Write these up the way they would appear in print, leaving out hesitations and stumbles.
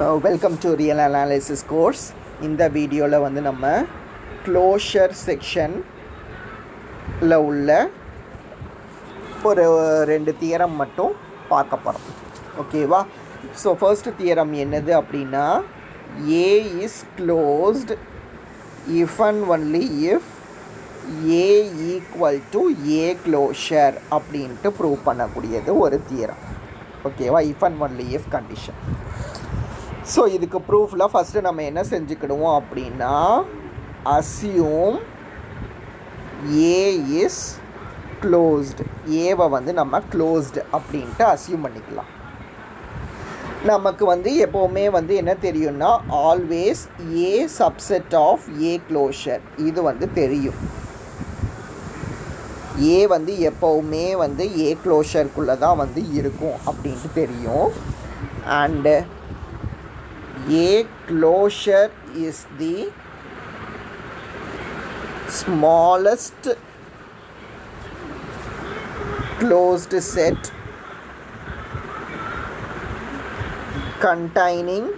Welcome to real analysis course. இந்த வீடியோவில் வந்து நம்ம க்ளோஷர் செக்ஷனில் உள்ள ஒரு 2 தியரம் மட்டும் பார்க்க போகிறோம். ஓகேவா? ஸோ ஃபர்ஸ்ட் தியரம் என்னது அப்படின்னா, A is closed if and only if A equal to A closure அப்படின்ட்டு ப்ரூவ் பண்ணக்கூடியது ஒரு தியரம். ஓகேவா? If and only if condition. So இதுக்கு ப்ரூஃபில் ஃபஸ்ட்டு நம்ம என்ன செஞ்சுக்கிடுவோம் அப்படின்னா, அஸ்யூம் ஏ இஸ் க்ளோஸ்டு. ஏவை வந்து நம்ம க்ளோஸ்டு அப்படின்ட்டு அஸ்யூம் பண்ணிக்கலாம். நமக்கு வந்து எப்போவுமே வந்து என்ன தெரியும்னா, always A subset of A closure இது வந்து தெரியும். ஏ வந்து எப்போவுமே வந்து ஏ க்ளோஷருக்குள்ளே தான் வந்து இருக்கும் அப்படின்ட்டு தெரியும். And A closure is the smallest closed set containing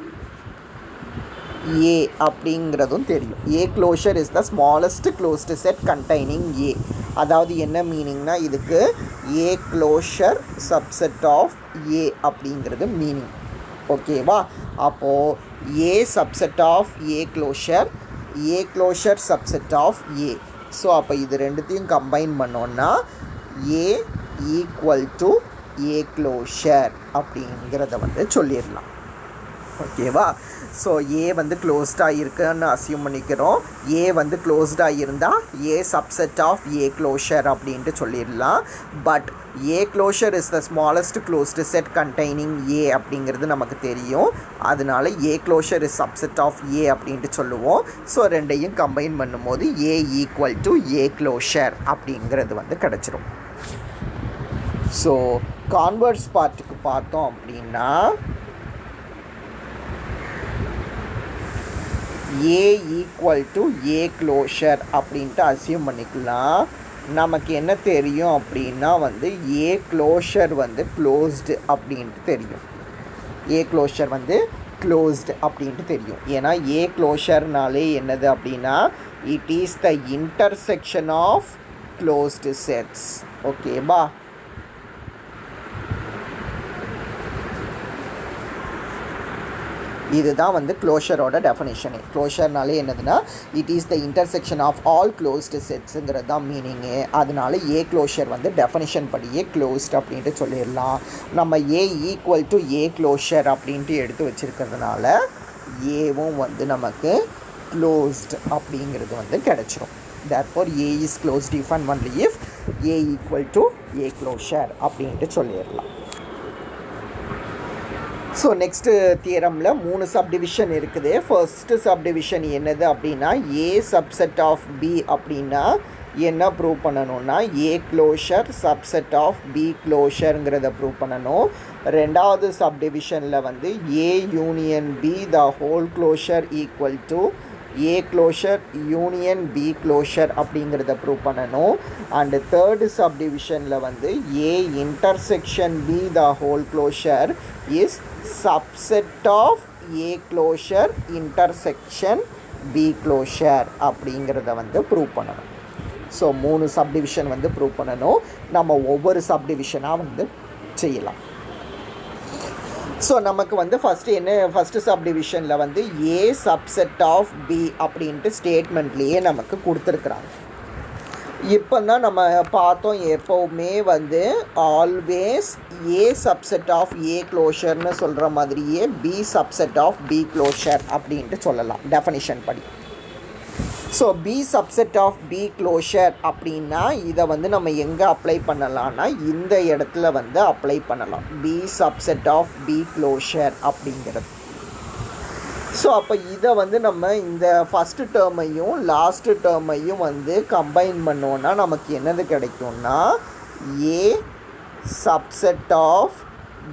A அப்படிங்கிறதும் தெரியும். A closure is the smallest closed set containing A. அதாவது என்ன மீனிங்னா, இதுக்கு A closure subset of A அப்படிங்கிறது மீனிங். ஓகேவா? அப்போது A subset of A closure, A closure subset of A. So அப்போ இது ரெண்டுத்தையும் கம்பைன் பண்ணோன்னா A equal to A closure அப்படிங்கிறத வந்து சொல்லிடலாம். ஓகேவா? ஸோ ஏ வந்து க்ளோஸ்டாக இருக்குன்னு அஸ்யூம் பண்ணிக்கிறோம். ஏ வந்து க்ளோஸ்டாக இருந்தால் A subset of A closure அப்படின்ட்டு சொல்லிடலாம். But A closure is the smallest closed set containing A அப்படிங்கிறது நமக்கு தெரியும். அதனால A closure is subset of A அப்படின்ட்டு சொல்லுவோம். ஸோ ரெண்டையும் கம்பைன் பண்ணும்போது A equal to A closure அப்படிங்கிறது வந்து கிடச்சிரும். ஸோ கான்வர்ஸ் பார்ட்டுக்கு பார்த்தோம் அப்படின்னா, A equal to A closure அப்படின்ட்டு அஸ்யூம் பண்ணிக்கலாம். நமக்கு என்ன தெரியும் அப்படின்னா வந்து ஏ க்ளோஷர் வந்து க்ளோஸ்டு அப்படின்ட்டு தெரியும். ஏ க்ளோஷர் வந்து க்ளோஸ்டு அப்படின்ட்டு தெரியும். ஏன்னா ஏ க்ளோஷர்னாலே என்னது அப்படின்னா, it is the intersection of closed sets. ஓகேவா? இதுதான் வந்து க்ளோஷரோட டெஃபினேஷனு. க்ளோஷர்னாலே என்னதுன்னா, it is the intersection of all closed செட்ஸுங்கிறது தான் மீனிங்கு. அதனால ஏ க்ளோஷர் வந்து டெஃபினேஷன் படியே க்ளோஸ்ட் அப்படின்ட்டு சொல்லிடலாம். நம்ம A equal to A closure அப்படின்ட்டு எடுத்து வச்சுருக்கிறதுனால ஏவும் வந்து நமக்கு க்ளோஸ்ட் அப்படிங்கிறது வந்து கிடச்சிரும். therefore A is closed if and only if A equal to A closure அப்படின்ட்டு சொல்லிடலாம். ஸோ நெக்ஸ்ட்டு தியரமில் 3 சப்டிவிஷன் இருக்குது. ஃபர்ஸ்ட்டு சப்டிவிஷன் என்னது அப்படின்னா, ஏ சப்செட் ஆஃப் பி அப்படின்னா என்ன ப்ரூவ் பண்ணணும்னா, A closure subset of B க்ளோஷருங்கிறத ப்ரூவ் பண்ணணும். ரெண்டாவது சப்டிவிஷனில் வந்து A union B the whole closure equal to A closure union B closure அப்படிங்கிறத ப்ரூவ் பண்ணணும். அண்டு தேர்டு சப்டிவிஷனில் வந்து A intersection B the whole closure is subset of A closure intersection B closure அப்படிங்கிறத வந்து ப்ரூவ் பண்ணணும். So 3 subdivision வந்து prove பண்ணணும். நம்ம ஒவ்வொரு சப்டிவிஷனாக வந்து செய்யலாம். ஸோ நமக்கு வந்து ஃபஸ்ட்டு சப்டிவிஷனில் வந்து ஏ சப்செட் ஆஃப் பி அப்படின்ட்டு ஸ்டேட்மெண்ட்லேயே நமக்கு கொடுத்துருக்குறாங்க. இப்போ தான் நம்ம பார்த்தோம், எப்போவுமே வந்து always A subset of A க்ளோஷர்னு சொல்கிற மாதிரியே B subset of B closure அப்படின்ட்டு சொல்லலாம் டெஃபினிஷன் படி. So B subset of B closure அப்படின்னா இதை வந்து நம்ம எங்கே அப்ளை பண்ணலான்னா, இந்த இடத்துல வந்து அப்ளை பண்ணலாம், B subset of B closure அப்படிங்கிறது. ஸோ அப்போ இதை வந்து நம்ம இந்த ஃபஸ்ட்டு டேர்மையும் லாஸ்ட்டு டேர்மையும் வந்து கம்பைன் பண்ணோன்னா நமக்கு என்னது கிடைக்கும்னா, A subset of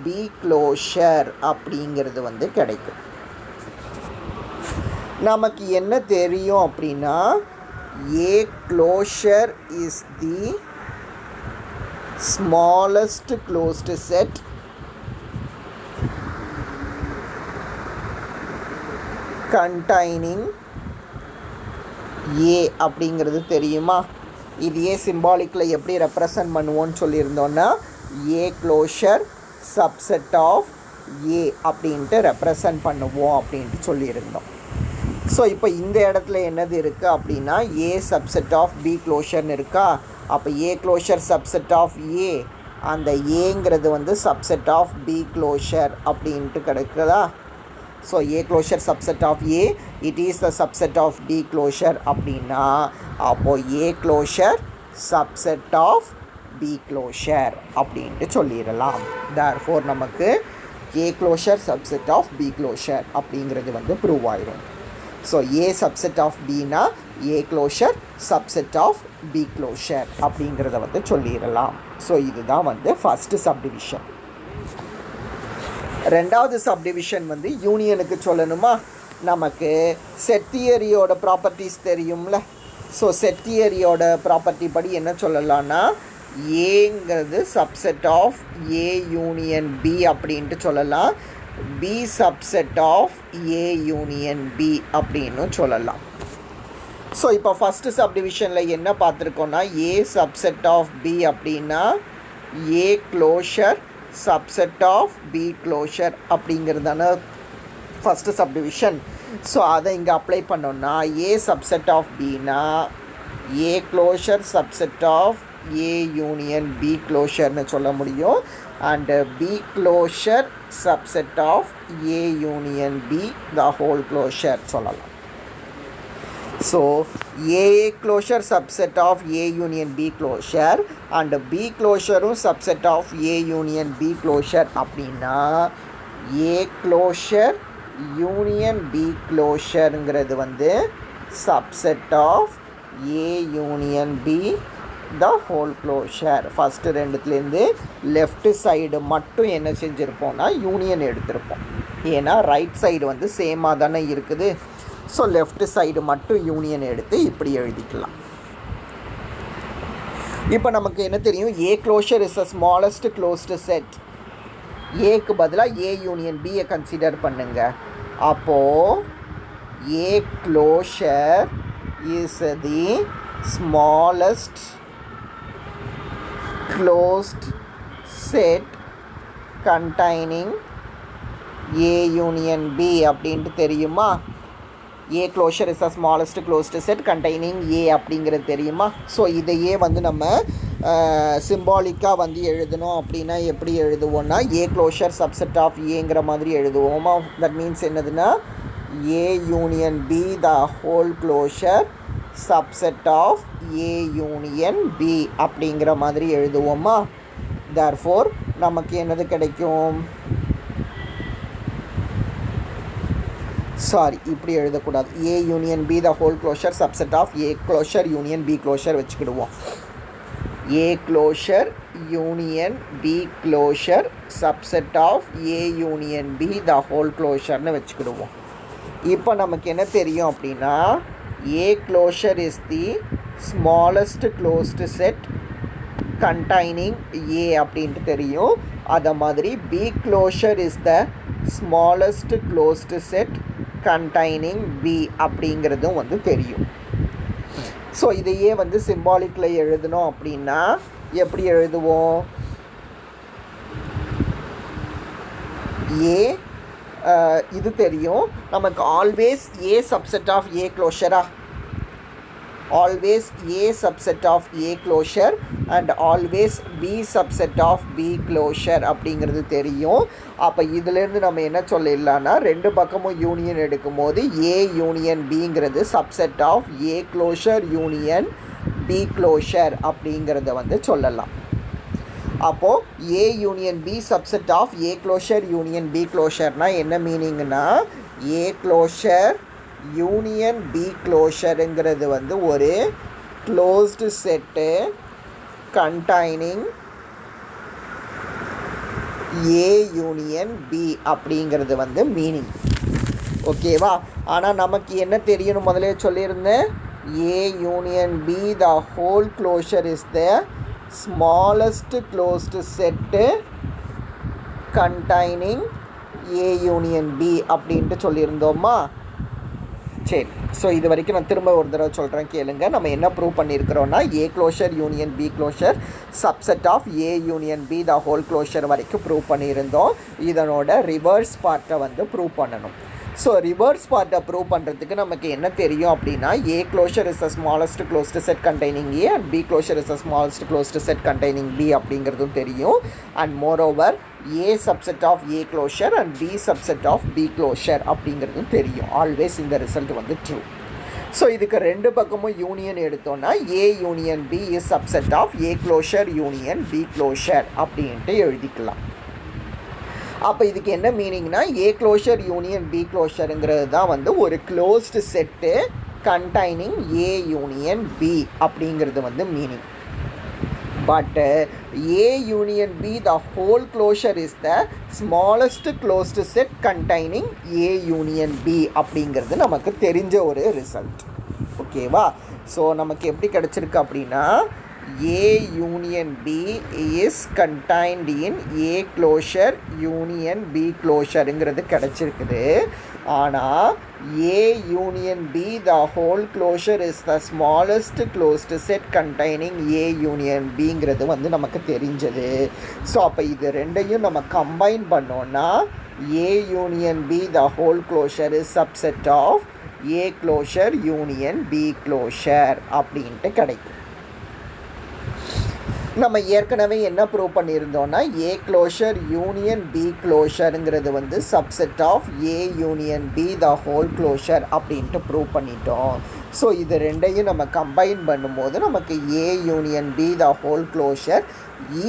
B closure அப்படிங்கிறது வந்து கிடைக்கும். நமக்கு என்ன தெரியும் அப்படின்னா, A closure is the smallest closed set containing A அப்படிங்கிறது தெரியுமா? இதையே சிம்பாலிக்கில் எப்படி ரெப்ரசன்ட் பண்ணுவோன்னு சொல்லியிருந்தோன்னா A closure subset of A அப்படின்ட்டு ரெப்ரசன்ட் பண்ணுவோம் அப்படின்ட்டு சொல்லியிருந்தோம். ஸோ இப்போ இந்த இடத்துல என்னது இருக்குது அப்படின்னா ஏ சப்செட் ஆஃப் பி க்ளோஷர்னு இருக்கா. அப்போ A closure subset of A, அந்த ஏங்கிறது வந்து சப்செட் ஆஃப் பி க்ளோஷர் அப்படின்ட்டு கிடைக்குதா. So A closure subset of A, it is the subset of B closure அப்படின்னா அப்போது A closure subset of B closure அப்படின்ட்டு சொல்லிடலாம். தேர்ஃபோர் நமக்கு A closure subset of B closure அப்படிங்கிறது வந்து ப்ரூவ் ஆயிரும். ஸோ ஏ சப்செட் ஆஃப் பினா A closure subset of B closure அப்படிங்கிறத வந்து சொல்லிடலாம். ஸோ இதுதான் வந்து ஃபஸ்ட்டு சப்டிவிஷன். ரெண்டாவது சப்டிவிஷன் வந்து யூனியனுக்கு சொல்லணுமா. நமக்கு செட் தியரியோட ப்ராப்பர்ட்டிஸ் தெரியும்ல. ஸோ செட் தியரியோட ப்ராப்பர்ட்டி படி என்ன சொல்லலாம்னா ஏங்கிறது subset of A union B அப்படின்ட்டு சொல்லலாம். B subset of A union B அப்படின்னு சொல்லலாம். ஸோ இப்போ ஃபஸ்ட்டு சப்டிவிஷனில் என்ன பார்த்துருக்கோன்னா ஏ சப்செட் ஆஃப் பி அப்படின்னா A closure subset of B closure அப்படிங்கிறதான ஃபஸ்ட்டு சப்டிவிஷன். ஸோ அதை இங்கே அப்ளை பண்ணோன்னா ஏ சப்செட் ஆஃப் பினா A closure subset of A union B க்ளோஷர்னு சொல்ல முடியும். And B closure subset of A union B the whole closure சொல்லலாம். So A closure subset of A union B closure and B க்ளோஷரும் subset of A union B closure அப்படின்னா A closure union B க்ளோஷருங்கிறது வந்து subset of A union B the whole closure. First ரெண்டுத்துலேருந்து left side மட்டும் என்ன செஞ்சுருப்போம்னா union எடுத்திருப்போம். ஏன்னா right side வந்து சேமாக தானே இருக்குது. ஸோ லெஃப்ட் சைடு மட்டும் யூனியன் எடுத்து இப்படி எழுதிக்கலாம். இப்போ நமக்கு என்ன தெரியும், A closure is the smallest closed set. ஏக்கு பதிலாக ஏ யூனியன் பியை கன்சிடர் பண்ணுங்க. அப்போது A closure is the smallest closed set containing A union B அப்படின்ட்டு தெரியுமா. A closure is the smallest closed set containing A அப்படிங்கிறது தெரியுமா. ஸோ இதையே வந்து நம்ம சிம்பாலிக்காக வந்து எழுதணும் அப்படின்னா எப்படி எழுதுவோம்னா ஏ க்ளோஷர் சப்செட் ஆஃப் ஏங்கிற மாதிரி எழுதுவோமா. தட் மீன்ஸ் என்னதுன்னா A union B the whole closure subset of A union B அப்படிங்கிற மாதிரி எழுதுவோமா. தேர்ஃபோர் நமக்கு என்னது கிடைக்கும், சாரி இப்படி எழுதக்கூடாது. A union B the whole closure subset of A closure union B closure வச்சுக்கிடுவோம். A closure union B closure subset of A union B the whole க்ளோஷர்னு வச்சுக்கிடுவோம். இப்போ நமக்கு என்ன தெரியும் அப்படின்னா A closure is the smallest closed set containing A அப்படின்ட்டு தெரியும். அதை மாதிரி B closure is the smallest closed set containing B அப்படிங்கிறதும் வந்து தெரியும். ஸோ இதையே வந்து சிம்பாலிக்கில் எழுதணும் அப்படின்னா எப்படி எழுதுவோம், ஏ இது தெரியும் நமக்கு ஆல்வேஸ் ஏ சப்செட் ஆஃப் ஏ க்ளோஷரா, always A subset of A closure and always B subset of B closure அப்படிங்கிறது தெரியும். அப்போ இதிலேருந்து நம்ம என்ன சொல்லிடலான்னா ரெண்டு பக்கமும் யூனியன் எடுக்கும் போது ஏ யூனியன் பிங்கிறது subset of A closure union B closure அப்படிங்கிறத வந்து சொல்லலாம். அப்போது A union B subset of A closure union B க்ளோஷர்னால் என்ன மீனிங்னா ஏ க்ளோஷர் யூனியன் பி க்ளோஷருங்கிறது வந்து ஒரு closed set containing A union B அப்படிங்கிறது வந்து மீனிங். ஓகேவா. ஆனால் நமக்கு என்ன தெரியணும், முதலே சொல்லியிருந்தேன் A union B the whole closure is the smallest closed set containing A union B அப்படின்ட்டு சொல்லியிருந்தோமா. சரி, ஸோ இது வரைக்கும் நான் திரும்ப ஒரு தடவை சொல்கிறேன் கேளுங்க. நம்ம என்ன ப்ரூவ் பண்ணியிருக்கிறோன்னா A closure union B closure subset of A union B the whole closure வரைக்கும் ப்ரூவ் பண்ணியிருந்தோம். இதனோட ரிவர்ஸ் பார்ட்டை வந்து ப்ரூவ் பண்ணணும். ஸோ ரிவர்ஸ் பார்ட்டை ப்ரூவ் பண்ணுறதுக்கு நமக்கு என்ன தெரியும் அப்படின்னா A closure is the smallest closed set containing A and B closure is the smallest closed set containing B அப்படிங்கிறதும் தெரியும். And moreover A subset of A closure and B subset of B closure அப்படிங்கிறதும் தெரியும். Always இந்த result வந்து true. So இதுக்கு ரெண்டு பக்கமும் union எடுத்தோன்னா A union B is subset of A closure union B closure அப்படின்ட்டு எழுதிக்கலாம். அப்போ இதுக்கு என்ன மீனிங்னா ஏ க்ளோஷர் யூனியன் பி க்ளோஷருங்கிறது தான் வந்து ஒரு closed set containing A union B அப்படிங்கிறது வந்து meaning. But A union B the whole closure is the smallest closed set containing A union B அப்படிங்கிறது நமக்கு தெரிஞ்ச ஒரு ரிசல்ட். ஓகேவா? ஸோ நமக்கு எப்படி கிடச்சிருக்கு அப்படின்னா A union B is contained in A closure union B closureங்கிறது கிடச்சிருக்குது. ஆனால் A union B the whole closure is the smallest closed set containing A union Bங்கிறது வந்து நமக்கு தெரிஞ்சது. ஸோ அப்போ இது ரெண்டையும் நம்ம கம்பைன் பண்ணோன்னா A union B the whole closure is subset of A closure union B closure அப்படின்ட்டு கிடைக்கும். நம்ம ஏற்கனவே என்ன ப்ரூவ் பண்ணியிருந்தோன்னா ஏ க்ளோஷர் யூனியன் பி க்ளோஷருங்கிறது வந்து subset of A union B the whole closure அப்படின்ட்டு ப்ரூவ் பண்ணிட்டோம். ஸோ இது ரெண்டையும் நம்ம கம்பைன் பண்ணும்போது நமக்கு A union B the whole closure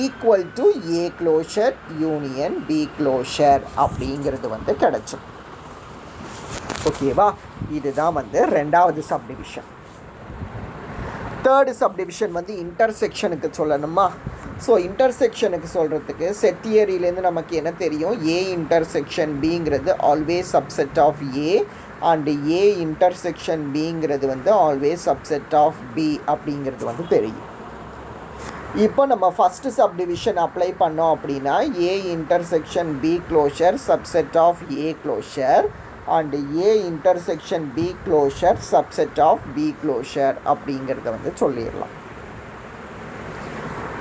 equal to A closure union B closure அப்படிங்கிறது வந்து கிடச்சிடும். ஓகேவா? இதுதான் வந்து ரெண்டாவது சப்டிவிஷன். தேர்டு சப்டிவிஷன் வந்து இன்டர்செக்ஷனுக்கு சொல்லணுமா? ஸோ இன்டர்செக்ஷனுக்கு சொல்கிறதுக்கு செட் தியரியிலேருந்து நமக்கு என்ன தெரியும்? ஏ இன்டர்செக்ஷன் பிங்கிறது always subset of A and A intersection பிங்கிறது வந்து ஆல்வேஸ் சப்செட் ஆஃப் பி அப்படிங்கிறது வந்து தெரியும். இப்போ நம்ம ஃபஸ்ட்டு சப்டிவிஷன் அப்ளை பண்ணோம் அப்படின்னா A intersection B closure subset of A closure and A intersection B closure subset of B closure அப்படிங்கிறத வந்து சொல்லிடலாம்.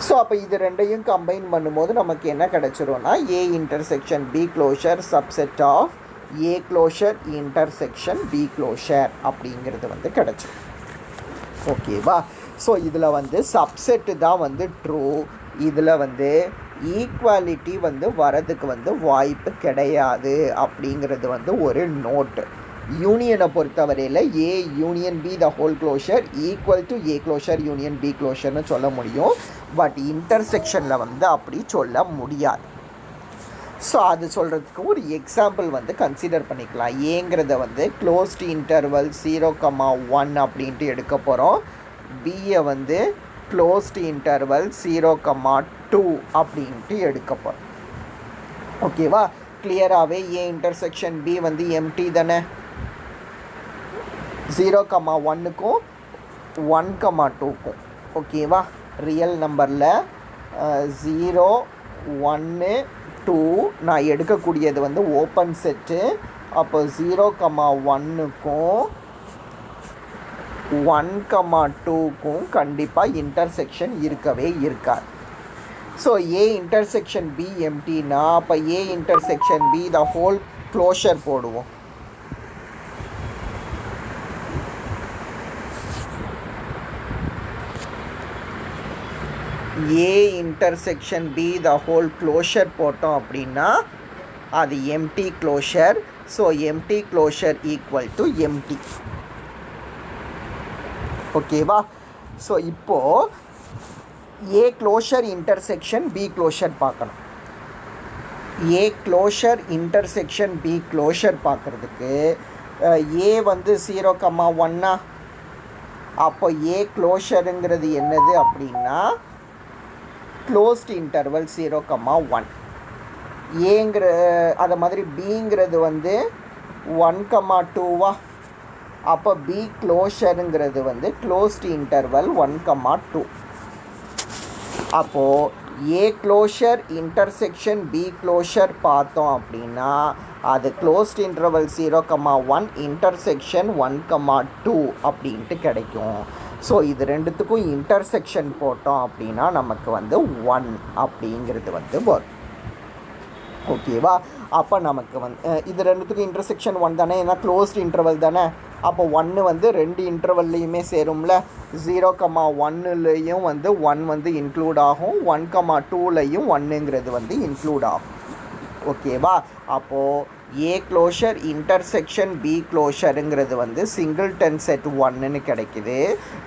ஸோ அப்போ இது ரெண்டையும் கம்பைன் பண்ணும்போது நமக்கு என்ன கிடச்சிரும்னா A intersection B closure subset of A closure intersection B closure அப்படிங்கிறது வந்து கிடச்சிரும். ஓகேவா? ஸோ இதில் வந்து சப்செட்டு தான் வந்து ட்ரூ. இதில் வந்து ஈக்குவாலிட்டி வந்து வரதுக்கு வந்து வாய்ப்பு கிடையாது அப்படிங்கிறது வந்து ஒரு நோட்டு. யூனியனை பொறுத்தவரையில் A union B the whole closure equal to A closure union B க்ளோஷர்னு சொல்ல முடியும். பட் இன்டர்செக்ஷனில் வந்து அப்படி சொல்ல முடியாது. ஸோ அது சொல்கிறதுக்கு ஒரு எக்ஸாம்பிள் வந்து கன்சிடர் பண்ணிக்கலாம். ஏங்கிறத வந்து க்ளோஸ்டு இன்டர்வல் 0,1 அப்படின்ட்டு எடுக்க போகிறோம். பியை வந்து க்ளோஸ்டு இன்டர்வல் 0,2 அப்படின்ட்டு எடுக்க போகிறோம். ஓகேவா? கிளியராகவே ஏ இன்டர்செக்ஷன் பி வந்து எம்டி தானே. 0,1க்கும் 1,2க்கும் ஓகேவா? ரியல் நம்பரில் 0, 1, 2 நான் எடுக்கக்கூடியது வந்து ஓப்பன் செட்டு. அப்போ 0,1க்கும் 1,2க்கும் கண்டிப்பாக இன்டர்செக்ஷன் இருக்கவே இருக்காது. ஸோ ஏ இன்டர்செக்ஷன் பி எம்டினா அப்போ A intersection B the whole closure போடுவோம். A intersection B the whole closure போட்டோம் அப்படின்னா அது empty closure. So empty closure equal to empty. ஓகேவா? ஸோ இப்போது A closure intersection B closure பார்க்கணும். A closure intersection B closure பார்க்குறதுக்கு A வந்து 0,1 அப்போ ஏ க்ளோஷருங்கிறது என்னது அப்படின்னா க்ளோஸ்டு இன்டர்வல் 0,1. ஏங்கிற அதை மாதிரி பிங்கிறது வந்து 1,2வா? அப்போ பி க்ளோஷருங்கிறது வந்து க்ளோஸ்டு இன்டர்வல் 1,2. அப்போது A closure intersection B closure பார்த்தோம் அப்படின்னா அது க்ளோஸ்ட் இன்டர்வல் 0,1 இன்டர்செக்ஷன் 1,2 அப்படின்ட்டு கிடைக்கும். ஸோ இது ரெண்டுத்துக்கும் இன்டர்செக்ஷன் போட்டோம் அப்படின்னா நமக்கு வந்து 1 அப்படிங்கிறது வந்து வரும். ஓகேவா? அப்போ நமக்கு வந்து இது ரெண்டுத்துக்கும் இன்டர்செக்ஷன் 1 தானே, ஏன்னா க்ளோஸ்ட் இன்டர்வல் தானே. அப்போ 1 வந்து 2 இன்டர்வல்லையுமே சேரும்ல. 0,1லையும் வந்து 1 வந்து இன்க்ளூட் ஆகும், 1,2லையும் 1ங்கிறது வந்து இன்க்ளூட் ஆகும். ஓகேவா? அப்போது ஏ க்ளோஷர் இன்டர்செக்ஷன் பி க்ளோஷருங்கிறது வந்து சிங்கிள்டன் செட் 1ன்னு கிடைக்குது.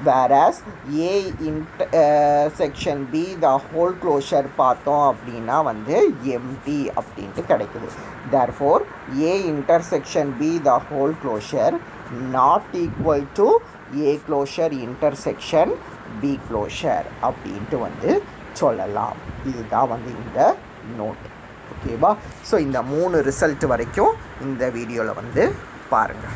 Whereas A intersection B the whole closure பார்த்தோம் அப்படின்னா வந்து எம்டி அப்படின்ட்டு கிடைக்குது. Therefore A intersection B the whole closure not equal to A closure intersection B closure அப்படின்ட்டு வந்து சொல்லலாம். இதுதான் வந்து இந்த நோட். ஓகேவா? ஸோ இந்த 3 ரிசல்ட் வரைக்கும் இந்த வீடியோவில் வந்து பாருங்கள்.